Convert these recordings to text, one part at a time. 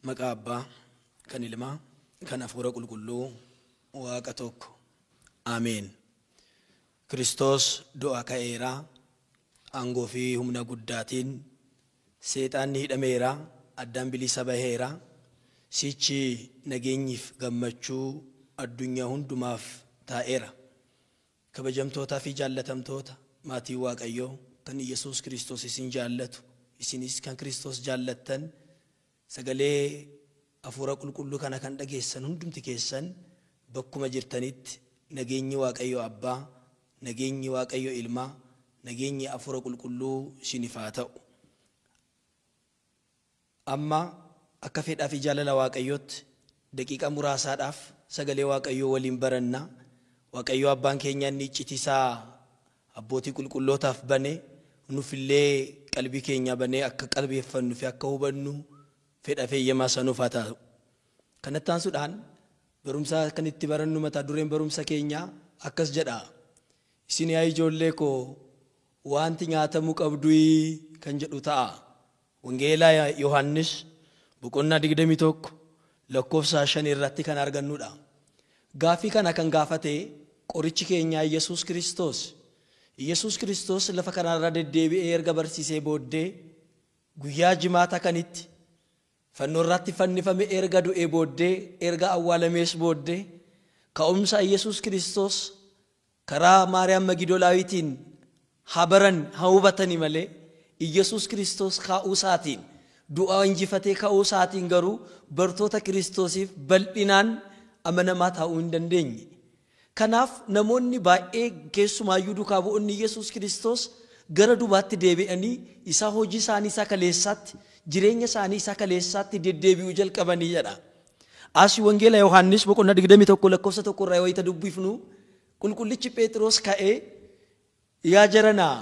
Maqaa Abbaa, kan Ilmaa, kan Hafuura Qulqulluu, Waaqa tokko. Ameen. Kiristoos du'a ka'eera, aangoo fi humna guddaatiin seexaanni hidhameera, addaan bilisa baheera. Sichi nageenyiif gammachuu addunyaa hundumaaf taa'eera. Kabajamtootaa fi jaallatamtoota maatii Waaqayyoo kan Yesuus Kiristoos isin jaallatu, isinis kan Kiristoos jaallattan, sagalee Hafuura Qulqulluu kana kan dhageessan hundumti keessan bakkuma jirtanitti nageenyi Waaqayyo Abbaa, nageenyi Waaqayyo Ilmaa, nageenyi Hafuura Qulqulluu isiniif haa ta'u. Amma akka fedhaa fi jaalala Waaqayyootti daqiiqa muraasaadhaaf sagalee Waaqayyoo waliin baranna. Waaqayyo Abbaan keenya inni iccitiisaa abbootii qulqullootaaf bane, nufillee qalbii keenya banee akka qalbeeffannu fi akka hubannu fedha feeyyamaa sanuuf haa ta'u. Kanatti aansuudhaan barumsa kan itti barannu mata dureen barumsa keenya akkas jedha. Isin yaa ijoollee koo wanti nyaatamuu qabdu kan jedhu ta'a. Wangeelaa Yohaannis boqonnaa 21 lakkoofsa 5 irratti kan argannudha. Gaafii kana kan gaafate qorichi keenya Yesuus Kiristoos. Yesuus Kiristoos lafa kanarra deddeebi'ee erga barsiisee booddee guyyaa jimaata kanitti fannoo irratti fannifame erga du'ee booddee erga awwaalamees booddee ka'umsa Yesuus Kiristoos karaa Maariyaam Magdalaawitiin habaran hubatanii malee Yesuus Kiristoos ka'uu isaatiin du'a injifatee ka'uu isaatiin garuu bartoota Kiristoosiif bal'inaan amanamaa ta'uu hin dandeenye. Kanaaf namoonni baay'ee keessumaayyuu duukaa bu'oonni Yesuus Kiristoos gara dubaatti deebi'anii isa hojii isaanii isa kaleessaatti, jireenya isaanii isa kaleessaatti deddeebi'uu jalqabanii jedha. Asii wangeela Yohaannis boqonnaa 21 lakkoofsa 1 irraa wayita dubbifnu qulqullichi Phexros ka'ee yaa jaranaa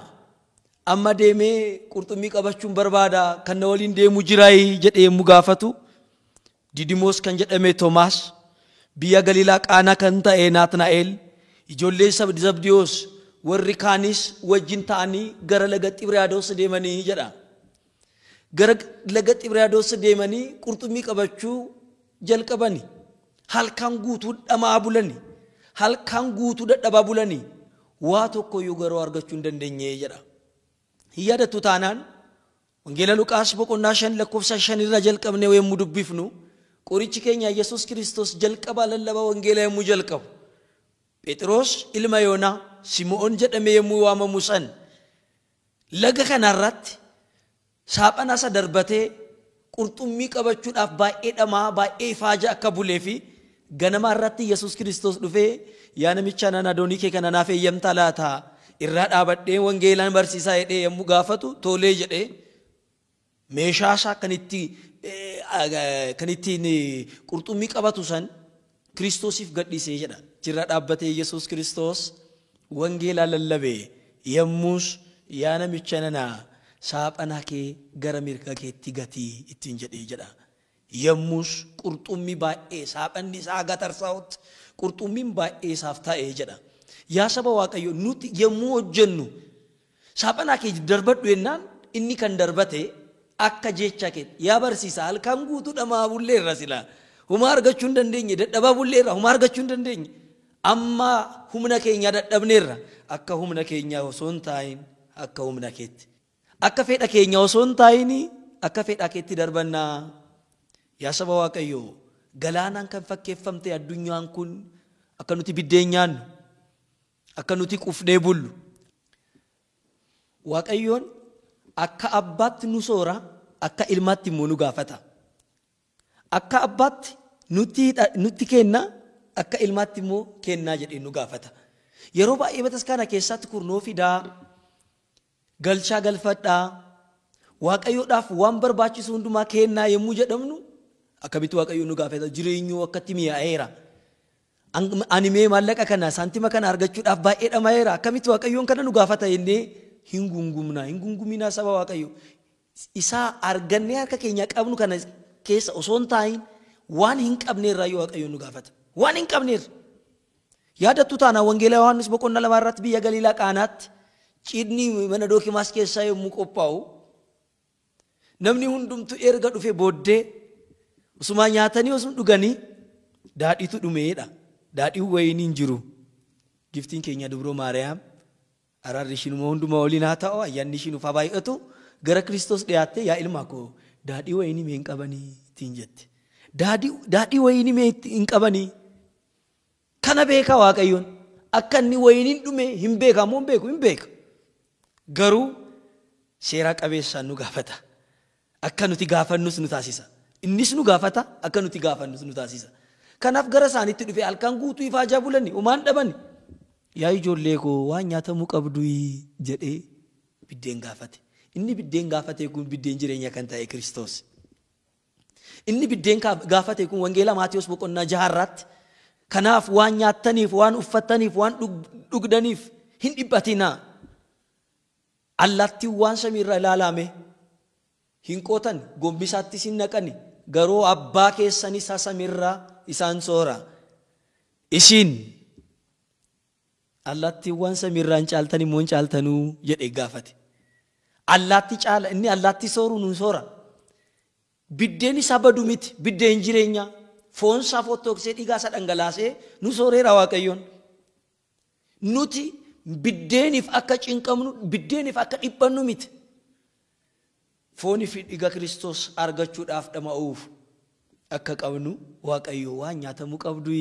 amma deemee qurxummii qabachuun barbaada kan na waliin deemu jiraay jedhee yommuu gaafatu Didimoos kan jedhame Toomaas, biyya Galiilaa Qaanaa kan ta'e Naatnaa'el, ijoollee Zabdiyoos warri kaanis wajjin ta'anii gara laga Xibriyaadoos deemanii jedha. Gara laga Xibriyaadoos deemanii qurxummii qabachuu jalqabani. Halkan guutuu dhamaa bulani. Halkan guutuu dadhabaa bulani. Waa tokkoyyuu garuu argachuu hin dandeenye jedha. Hin yaadattu taanaan wangeela Luqaas boqonnaa 5 lakkoofsa 5 irraa jalqabnee yommuu dubbifnu qorichi keenya Yesuus Kiristoos jalqaba lallaba wangeela yommuu jalqabu Phexros ilma Yoonaa Simoon jedhamee yommuu waamamu san laga kanarratti saaphana isa darbatee qurxummii qabachuudhaaf baay'ee dhamaa baay'ee faaja akka bulee fi ganama irratti Yesuus Kiristoos dhufee yaa namicha nana adoonii kee kana naaf eeyyamtaa laata irraa dhaabadhee wangeelaan barsiisaa jedhee yommuu gaafatu tolee jedhee meeshaa isaa kan ittiin qurxummii qabatu san Kiristoosiif gadhiisee jedha. Jirra dhaabbatee Yesuus Kiristoos wangeelaa lallabee yommus yaa namicha nana saaphana kee gara mirga keetti gatii ittiin jedhee jedha. Yommus qurxummii baay'ee saaphanni isaa gatarsaa'utti qurxummiin baay'ee isaaf ta'ee jedha. Yaa saba Waaqayyo nuti yommuu hojjennu saaphana kee darbadhu jennaan inni kan darbate akka jecha kee yaa barsiisa halkan guutuu dhamaa bulleerra silaa huma argachuu hin dandeenye dadhabaa bulleerra huma argachuu hin dandeenye amma humna keenya dadhabneerra akka humna keenya osoo hin taa'in akka humna keetti akka fedha keenya osoo hin taa'in akka fedha keetti darbannaa. Yaa saba Waaqayyo galaanaan kan fakkeeffamte addunyaan kun akka nuti biddeen nyaannu akka nuti qufnee bullu Waaqayyoon akka abbaatti nu soora akka ilmaatti immoo nu gaafata. Akka abbaatti nutti kenna akka ilmaatti immoo kennaa jedhee nu gaafata. Yeroo baay'ee bataskaana keessatti kurnoo fidaa galchaa galfadhaa Waaqayyoodhaaf waan barbaachisu hundumaa kennaa yommuu jedhamnu akkamitti Waaqayyo nu gaafata jireenyuu akkatti mi'aayeera. Ani mee maallaqa kana saantima kana argachuudhaaf baay'ee dhamaa'eera akkamitti Waaqayyoon kana nu gaafata jennee hin gunguminaa saba Waaqayyo. Isaa argannee harka keenya qabnu kana keessa osoo hin taa'in waan hin qabneerraa yoo Waaqayyoon nu gaafata. Waan hin qabneerra. Yaadattu taana wangeela Yohaannis boqonnaa 2 irratti biyya Galiilaa Qaanaatti cidni mana Dookimaas keessaa yommuu qophaa'u namni hundumtu erga dhufe booddee Usuma nyaatanii osoo dhuganii daadhiitu dhumeedha. Daadhiin wayinii hin jiru. Giftiin keenya dubroo Maariyaam araarri ishiinuma hundumaa waliin haa ta'u, ayyaanni ishiin ufaa baay'atu gara Kiristoos dhiyaattee yaa ilma koo daadhii wayinii mee hin qabanii ittiin jette. Daadhii wayinii mee hin qabanii. Kana beeka Waaqayyoon. Akka inni wayiniin dhume hin beeka moo hin beeku? Hin beeka. Garuu seera qabeessaan nu gaafata. Akka nuti gaafannus nu taasisa. Innis nu gaafata akka nuti gaafannus nu taasisa. Kanaaf gara isaaniitti dhufe halkan guutuu ifaa jaabulani umaan dhabani. Yaa ijoollee koo waan nyaatamuu qabdu jedhee biddeen gaafate. Inni biddeen gaafate kun biddeen jireenya kan ta'e Kiristoos. Inni biddeen gaafate kun wangeela Maatiyos boqonnaa 6 kanaaf waan nyaattaniif, waan uffataniif, waan dhugdaniif hin dhiphatinaa. Allaattiiwwan samiirra ilaalame hin qootan, gombisaattis hin naqani. Garuu abbaa keessanis samiirraa isaan soora. Isin allaattiiwwan samiirraan caaltan immoo hin caaltanuu jedhee gaafate. Allaatti caala, inni allaatti sooru nun soora. Biddeen isaa badu miti, biddeen jireenya. Foon isaa fottooksee dhiigaa isaa dhangalaasee nu sooreera Waaqayyoon. Nuti biddeeniif akka cinqamnu, biddeeniif akka dhiphannu miti. Foonii fi dhiiga Kiristoos argachuudhaaf dhama'uuf akka qabnu Waaqayyo waan nyaatamuu qabdu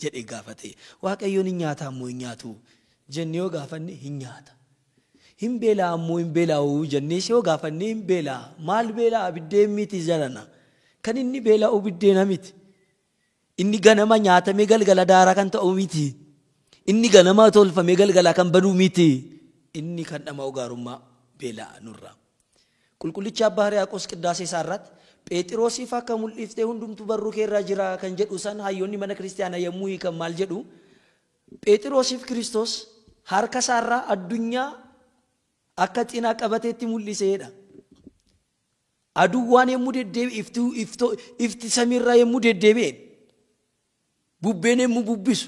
jedhee gaafate. Waaqayyoon hin nyaataa moo hin nyaatu jennee yoo gaafanne hin nyaata. Hin beelaa moo hin beelaa'u jennee yoo gaafanne hin beelaa. Maal beelaa? Biddeen miti jedhana. Kan inni beelaa'u biddeena miti. Inni ganama nyaatamee galgala daaraa kan ta'u miti. Inni ganama tolfamee galgala kan badu miti. Inni kan dhama'u gaarummaa beelaa nurraa. Qulqullicha Abbaa Hiriyaaqoos qiddaasee isaarratti Phexrosiif akka mul'iftee hundumtu barruu keerraa jira kan jedhu san hayyoonni mana kiristaanaa yommuu hiikan maal jedhu? Phexrosiif Kiristoos harka isaarraa addunyaa akka xinaa qabateetti mul'iseedha. Aduwwaan yommuu deddeebi'e ifti samiirraa yommuu deddeebi'e bubbeen yommuu bubbisu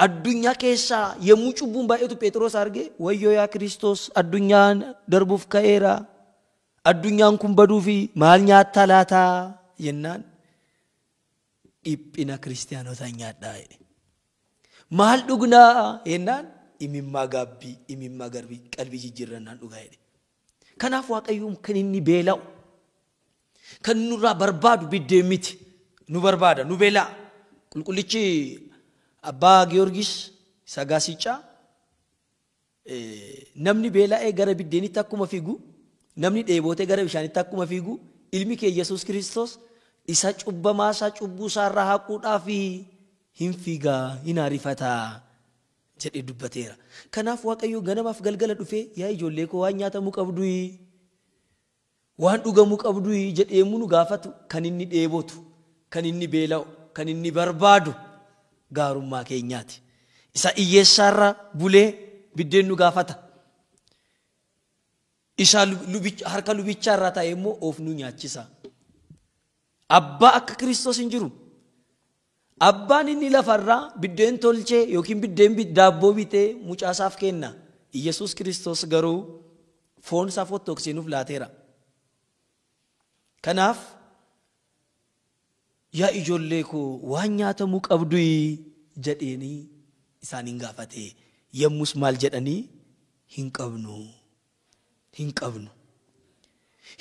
addunyaa keessaa yommuu cubbuun baay'atu Phexros arge wayyoo yaa Kiristoos addunyaan darbuuf ka'eera. Addunyaan kun baduu fi maal nyaattaa laataa jennaan dhiphina kiristaanotaa nyaadhaa jedhe. Maal dhugnaa jennaan imimmaa gaabbii, imimmaa garbii qalbii jijjiirrannaan dhugaa jedhe. Kanaaf Waaqayyoon kan inni beela'u, kan nurraa barbaadu biddeen miti. Nu barbaada, nu beela'a. Qulqullichi Abbaa Giyoorgis Sagaasichaa namni beela'ee gara biddeenitti akkuma fiigu, namni dheebootee gara bishaanitti akkuma fiigu, ilmi kee Yesuus Kiristoos isa cubbamaa isaa cubbuu isaarraa haquudhaaf hin fiigaa, hin ariifataa jedhee dubbateera. Kanaaf Waaqayyo ganamaaf galgala dhufee yaa ijoollee koo waan nyaatamuu qabdu, waan dhugamuu qabdu jedhee nu gaafatu, kan inni dheebotu, kan inni beela'u, kan inni barbaadu gaarummaa keenyaati. Isa hiyyeessaarra bulee biddeen nu gaafata. Isa harka lubicharraa ta'e immoo of nu nyaachisa. Abbaa akka Kiristoos hin jiru. Abbaan inni lafarraa biddeen tolchee yookiin biddeen daabboo bitee mucaasaaf kenna. Yesuus Kiristoos garuu foon isaa fottooksee nuuf laateera. Kanaaf yaa ijoollee koo waan nyaatamuu qabdu jedheenii isaaniin gaafate. Yommus maal jedhanii? Hin qabnu. Hin qabnu.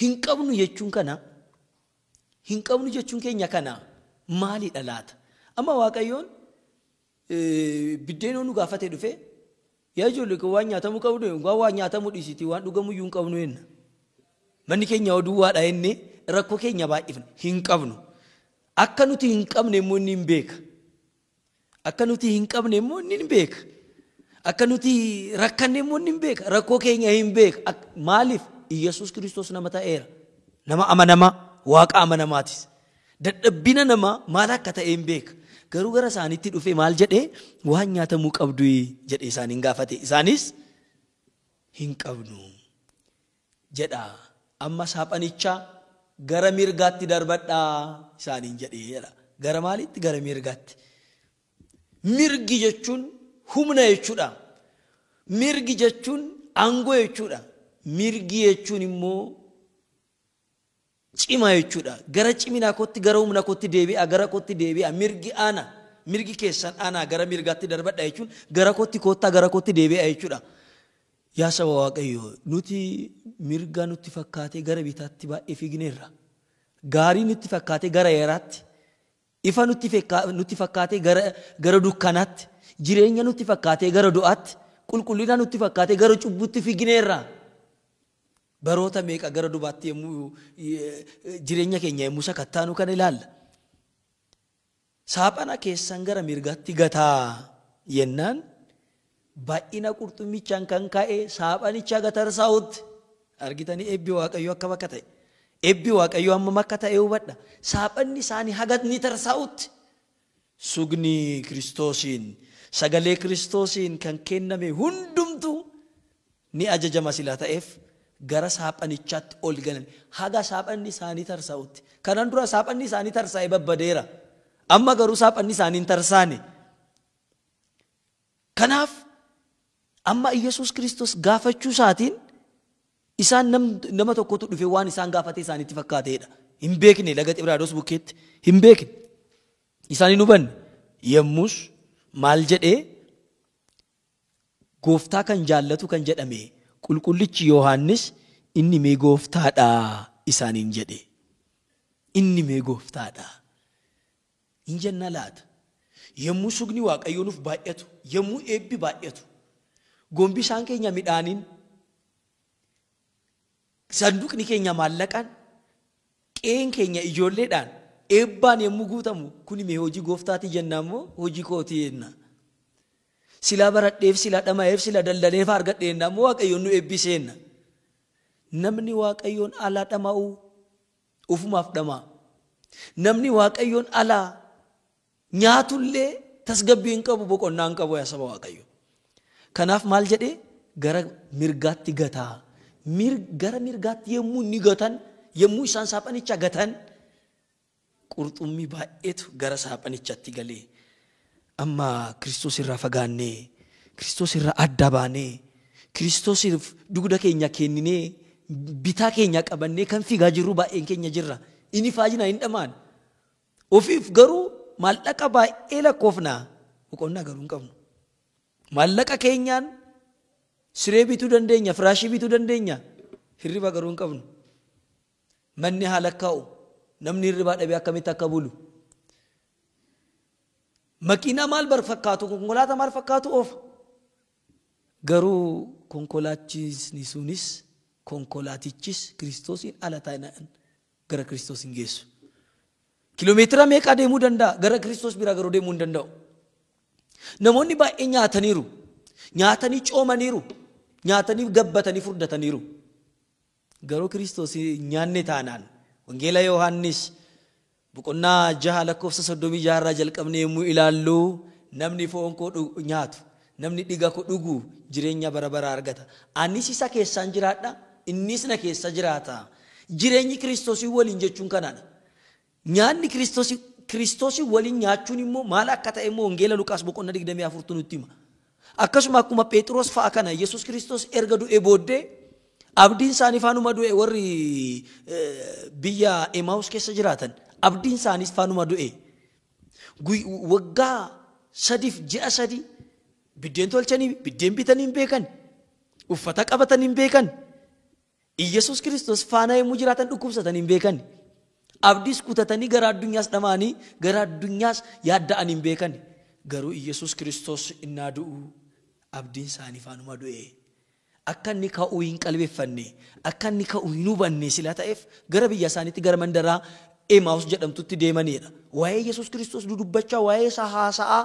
Hin qabnu jechuun kana, hin qabnu jechuun keenya kana maalidha laata? Amma Waaqayyoon biddeen nu gaafate dhufe yaa ijoollee koo waan nyaatamuu qabdu, waan nyaatamuu dhiisiti, waan dhugamuu hin qabnu jenna. Manni keenya oduwwaadha jennee rakkoo keenya baay'ifna. Hin qabnu. Akka nuti hin qabne immoo inni hin beeka. Akka nuti hin qabne immoo inni hin beeka. Akka nuti rakkanne immoo inni hin beeka. Rakkoo keenya hin beeka. Maaliif? Yesuus Kiristoos nama ta'eera. Nama amanamaa, Waaqa amanamaatis. Dadhabbina namaa maal akka ta'e hin beeka. Garuu gara isaaniitti dhufe maal jedhee? Waan nyaatamuu qabdu jedhee isaaniin gaafate. Isaanis hin qabnu jedha. Amma saaphanichaa gara mirgaatti darbadhaa isaaniin jedhee jedha. Gara maalitti? Gara mirgaatti. Mirgi jechuun humna jechuudha. Mirgi jechuun aangoo jechuudha. Mirgi jechuun immoo cimaa jechuudha. Gara ciminaa kootti gara humna kootti deebi'a, gara kootti deebi'a. Mirgi ana, mirgi keessan ana gara mirgaatti darbadha jechuun gara kootti koottaa gara kootti deebi'a jechuudha. Yaa saba Waaqayyoo, nuti mirga nutti fakkaatee gara bitaatti baay'ee fiigneerra. Gaarii nutti fakkaatee gara yeeraatti, ifa nutti fakkaatee gara dukkanaatti, jireenya nutti fakkaatee gara du'aatti, qulqullina nutti fakkaatee gara cubbutti fiigneerra. Baroota meeqa gara dubaatti yemmuu jireenya keenya yemmuu sakattaanu kan ilaalla. Saaphana keessan gara mirgaatti gataa yennaan baay'ina qurxummichaan kan ka'e saaphanicha gatarsaa'utti argitanii eebbi Waaqayyoo akka bakka ta'e. Eebbi Waaqayyoo amma akka ta'e hubadha. Saaphanni isaanii haga ni tarsaa'utti sugni Kiristoosiin, sagalee Kiristoosiin kan kenname hundumtu ni ajajama sila ta'eef gara saaphanichaatti ol galan haga saaphanni isaanii tarsaa'utti. Kanaan dura saaphanni isaanii tarsaa'ee babbadeera. Amma garuu saaphanni isaanii hin tarsaane. Kanaaf amma Yesuus Kiristoos gaafachuu isaatiin isaan nama tokkotu dhufe waan isaan gaafate isaanitti fakkaateedha. Hin beekne laga Xibraados bukkeetti hin beekne. Isaan hin hubanne yemmus maal jedhee gooftaa kan jaallatu kan jedhame qulqullichi Yohaannis inni mee gooftaadha isaaniin jedhe. Inni mee gooftaadha. Hin jenna laata. Yemmuu sugni Waaqayyoo nuuf baay'atu, yemmuu eebbi baay'atu, gombi isaan keenya midhaaniin, sanduuqni keenya maallaqaan, qeen keenya ijoolleedhaan, eebbaan yemmuu guutamu kuni mee hojii gooftaati jenna immoo hojii kootii jenna. Silaa baradheef, silaa dhama'eef, silaa daldaleef argadheenna immoo Waaqayyoon nu eebbiseenna. Namni Waaqayyoon alaa dhama'u ufumaaf dhama'a. Namni Waaqayyoon alaa nyaatullee tasgabbii hin qabu, boqonnaa hin qabu yaa saba Waaqayyoo. Kanaaf maal jedhee gara mirgaatti gataa. Gara mirgaatti yemmuu inni gatan, yemmuu isaan saaphanicha gatan, qurxummii baay'eetu gara saaphanichatti galee. Amma Kiristoos irraa fagaannee, Kiristoos irraa adda baanee, Kiristoosiif dugda keenya kenninee, bitaa keenya qabannee kan fiigaa jirru baay'een keenya jirra. Inni faajina hin dhamaan. Ofiif garuu maallaqa baay'ee lakkoofnaa, boqonnaa garuu hin qabnu. Maallaqa keenyaan siree bituu dandeenya, firaashii bituu dandeenya, hirriba garuu hin qabnu. Manni haala kaa'u, namni hirribaa dhabee akkamitti akka bulu. Makiinaa maal fakkaatu, konkolaataa maal fakkaatu oofa. Garuu konkolaachisni sunis, konkolaatichis Kiristoosiin ala taa'inaan gara Kiristoos hin geessu. Kiiloomeetira meeqa deemuu danda'a? Gara Kiristoos bira garuu deemuu hin danda'u. Namoonni baay'ee nyaataniiru, nyaatanii coomaniiru, nyaatanii gabbatanii furdataniiru. Garuu Kiristoos nyaanne taanaan wangeela Yohaannis boqonnaa 6:36 irraa jalqabnee yemmuu ilaallu namni foon koo nyaatu, namni dhiiga koo dhugu jireenya bara baraa argata. Anis isa keessaan jiraadha, innis na keessa jiraata. Jireenyi Kiristoosii waliin jechuun kanaadha. Nyaanni Kiristoosii waliin nyaachuun immoo maal akka ta'e immoo wangeela Luqaas boqonnaa 24 nutti hima. Akkasuma akkuma Phexros fa'a kana Yesuus Kiristoos erga du'ee booddee abdiin isaanii faanuma du'e warri biyya Emaus keessa jiraatan abdiin isaaniis faanuma du'e. Waggaa 3 ji'a 3 biddeen tolchanii biddeen bitanii hin beekan, uffata qabatanii hin beekan. Yesuus Kiristoos faana yemmuu jiraatan dhukkubsatanii hin beekan. Abdiis kutatanii gara addunyaas dhamaanii gara addunyaas yaadda'anii hin beekan. Garuu Yesuus Kiristoos innaa du'u abdiin isaanii faanuma du'e. Akka inni ka'uu hin qalbeeffanne, akka inni ka'uu hin hubanne sila ta'eef gara biyya isaaniitti gara mandaraa Emaus jedhamtutti deemanidha. Waa'ee Yesuus Kiristoos dudubbachaa waa'ee isaa haasa'aa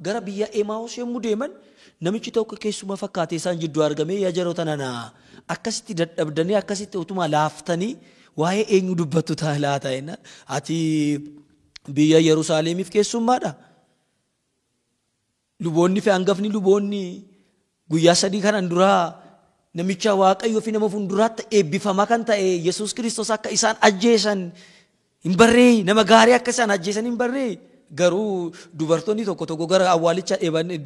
gara biyya Emaus yommuu deeman namichi tokko keessuma fakkaatee isaan jidduu argamee yaa jaroota nanaa akkasitti dadhabdanii akkasitti utuma laaftanii waa'ee eenyu dubbattu laata jenna. Ati biyya Yerusaalemiif keessummaadha. Luboonni fi hangafni luboonni guyyaa 3 kanan duraa namicha Waaqayyoo fi nama fuulduraatti eebbifamaa kan ta'e Yesuus Kiristoos akka isaan ajjeesan hin barree, nama gaarii akka isaan ajjeesan hin barree. Garuu dubartoonni tokko gara awwaalicha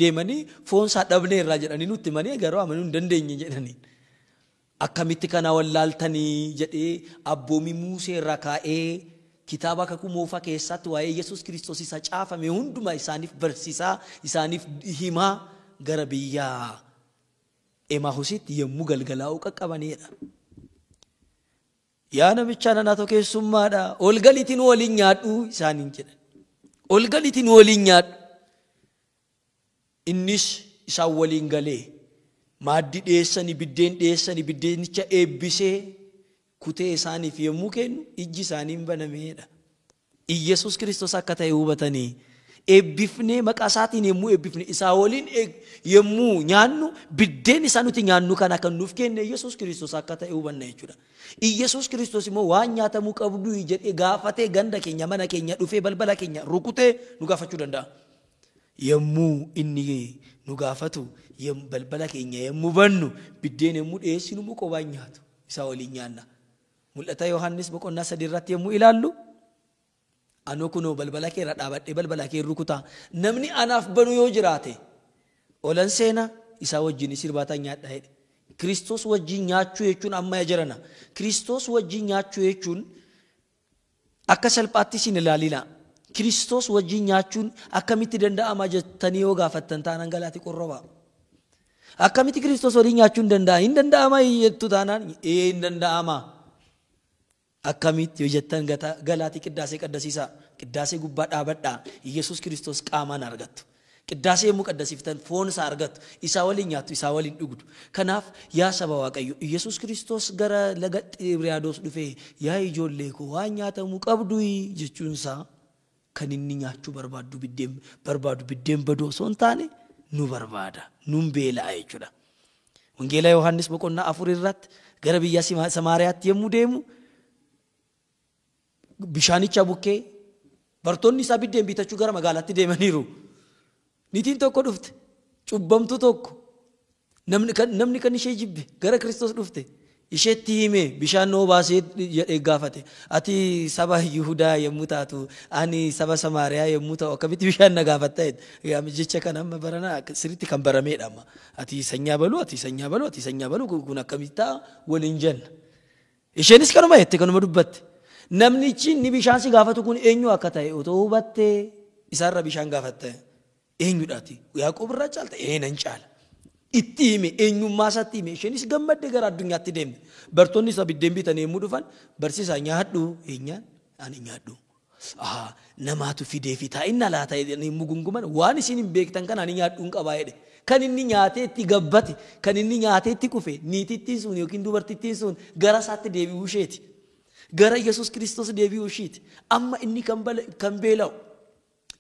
deemanii foon isaa dhabnee irraa jedhanii nutti himanii garuu amanuu hin dandeenye jedhanii. akkamitti kana wallaaltanii jedhee abboomi Musee irraa kaa'ee kitaaba kakuu moofaa keessatti waa'ee Yesuus Kiristoos isa caafame hundumaa isaaniif barsiisaa isaaniif himaa gara biyya Emaahusitti yommuu galgalaa'uu qaqqabanidha. Yaa namicha nanaatoo keessummaadha ol galiitiin waliin nyaadhu isaaniin jedhan. Ol galiitiin waliin nyaadhu. Innis isaan waliin galee maaddii dhiyeessanii biddeenicha eebbisee kutee isaaniif yommuu kennu ijji isaanii banameedha. Iyesuus Kiristoos akka ta'e hubatanii eebbifnee maqaa isaatiin yommuu eebbifne isaa waliin yommuu nyaannu biddeen isaa nuti nyaannu kana kan nuuf kenne Iyesuus Kiristoos akka ta'e hubanna jechuudha. Iyesuus Kiristoos immoo waan nyaatamuu qabdu jedhee gaafatee ganda keenya mana keenya dhufee balbala keenya rukutee nu gaafachuu danda'a. Yommuu inni nu gaafatu balbala keenya yommuu bannu biddeen yommuu dhiyeessinu immoo qobaan nyaatu isaa waliin nyaanna. Mul'ata Yohaannis boqonnaa 3 irratti yommuu ilaallu anoo kunoo balbala kee irra dhaabadhee balbala kee rukutaa namni anaaf banu yoo jiraate olan seena isaa wajjin sirbaataan nyaadha jedhe. Kiristoos wajjin nyaachuu jechuun amma jirana. Kiristoos wajjin nyaachuu jechuun akka salphaatti isin ilaalina. Kiristoos wajjin nyaachuun akkamitti danda'ama jettanii yoo gaafattan taanaan galaati qorroba. Akkamitti Kiristoos waliin nyaachuun danda'a? Hin danda'ama jettu taanaan hin danda'ama. Akkamitti yoo jettan galaati qiddaasee qaddasiisaa. Qiddaasee gubbaa dhaabadhaa. Iyesuus Kiristoos qaamaan argattu. Qiddaasee yommuu qaddasiiftan foon isaa argattu. Isaa waliin nyaattu, isaa waliin dhugdu. Kanaaf yaa saba Waaqayyo Iyesuus Kiristoos gara laga Xibriyaados dhufee yaa ijoollee koo waan nyaatamuu qabdu jechuunsaa kan inni nyaachuu barbaadu biddeen baduu osoo hin taane nu barbaada. Nun beela'a jechuudha. Wangeela Yohaannis boqonnaa 4 irratti gara biyya Samaariyaatti yommuu deemu bishaanicha bukkee bartoonni isaa biddeen bitachuu gara magaalaatti deemaniiru. Nitiin tokko dhufte cubbamtu tokko namni kan ishee jibbe gara Kiristoos dhufte isheetti hime bishaan noo baasee jedhee gaafate ati saba Yihudaa yommuu taatu ani saba Samaariyaa yommuu ta'u akkamitti bishaan na gaafatta jecha kan amma barana sirriitti kan barameedha amma ati sanyaa baluu kun akkamitti ta'a waliin jenna. Isheenis kanuma jette kanuma dubbatte. Namnichi inni bishaan si gaafatu kun eenyu akka ta'e otoo hubattee isaarra bishaan gaafatte eenyudhaati? Yaaqoob irraa caalta nan caala. Itti hime eenyummaa isaatti hime. Isheenis gammaddee gara addunyaatti deemte. Bartoonni isa biddeen bitanii yommuu dhufan barsiisaa nyaadhu eenyaan ani nyaadhu. Namaatu fidee fi taa'inna laata yommuu gunguman waan isin hin beektan kan ani nyaadhuun qabaa jedhe. Kan inni nyaatee itti gabbate kan inni nyaatee itti kufe niitittiin sun yookiin dubartittiin sun gara isaatti deebi'uu isheeti. Gara Yesuus Kiristoos deebi'uu isheeti. Amma inni kan beela'u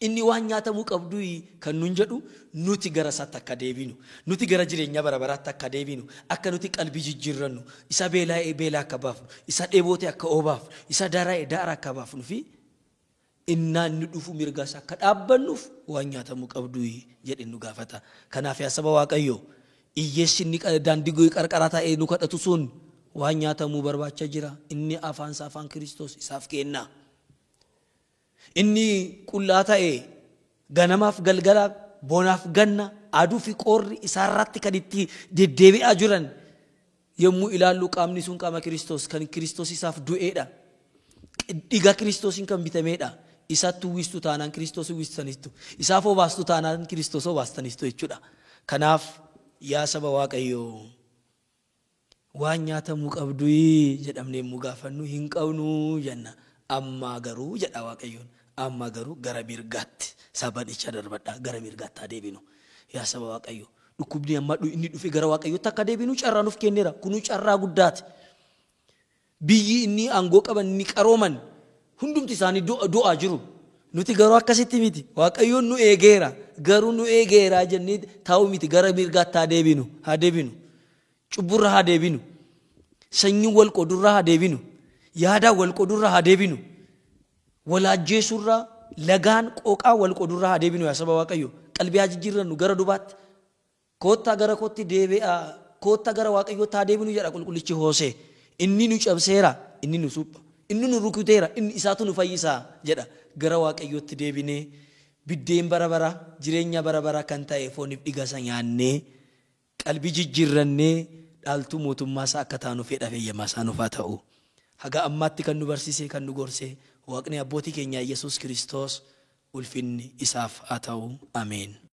inni waan nyaatamuu qabdu kan nun jedhu nuti gara isaatti akka deebinu nuti gara jireenya bara baraatti akka deebinu akka nuti qalbii jijjiirrannu isa beelaa akka baafnu isa dheebote akka obaafnu isa daaraa'e daara akka baafnu fi innaan nu dhufu mirgaas akka dhaabbannuuf waan nyaatamuu qabdu jedhe nu gaafata. Kanaaf yaa saba Waaqayyo iyyeessi inni daandii qarqara taa'ee nu kadhatu sun waan nyaatamuu barbaacha jira. Inni afaan Kiristoos isaaf kenna. Inni qullaa ta'e ganamaaf galgalaaf bonaaf ganna aduu fi qorri isaarratti kan itti deddeebi'aa jiran yommuu ilaallu qaamni sun qaama Kiristoos kan Kiristoos isaaf du'eedha. Dhiiga Kiristoosiin kan bitameedha. Isaatti uwwistu taanaan Kiristoos uwwistanistu. Isaaf obaastu taanaan Kiristoos obaastanistu jechuudha. Kanaaf yaa saba Waaqayyoo waan nyaatamuu qabdu jedhamnee yommuu gaafannu hin qabnu jenna. Amma garuu jedha Waaqayyoon. Amma garuu gara mirgaatti sabanicha darbadhaa gara mirgaatti adeebinu. Yaa saba Waaqayyo dhukkubni amma inni dhufe gara Waaqayyootti akka deebinu carraa nuuf kenneera. Kunu carraa guddaati. Biyyi inni aangoo qaban inni qarooman hundumti isaanii du'aa jiru. Nuti garuu akkasitti miti. Waaqayyoon nu eegeera. Garuu nu eegeera jennee taa'u miti gara mirgaatti haa deebinu. Cubburra haa deebinu. Sanyii wal qoodurra haa deebinu. Yaada wal qoodurra haa deebinu. Walaajjeesurraa lagaan qooqaa wal qoodurra haa deebinu yaa saba Waaqayyo. Qalbii haa jijjiirrannu gara dubaatti. Koottaa gara kootti deebi'aa. Koottaa gara Waaqayyootti haa deebinu jedha qulqullichi Hoosee. Inni nu cabseera. Inni nu supha. Inni nu rukuteera. Inni isaatu nu fayyisaa jedha. Gara Waaqayyootti deebinee biddeen bara bara jireenya bara bara kan ta'e fooniif dhigasa nyaannee qalbii jijjiirrannee dhaaltuu mootummaa isaa akka taanu fedha feeyyamaa isaa nuuf haa ta'u. Haga ammaatti kan nu barsiisee kan nu gorsee Waaqni abbootii keenya Yesuus Kiristoos ulfinni isaaf haa ta'u. Ameen.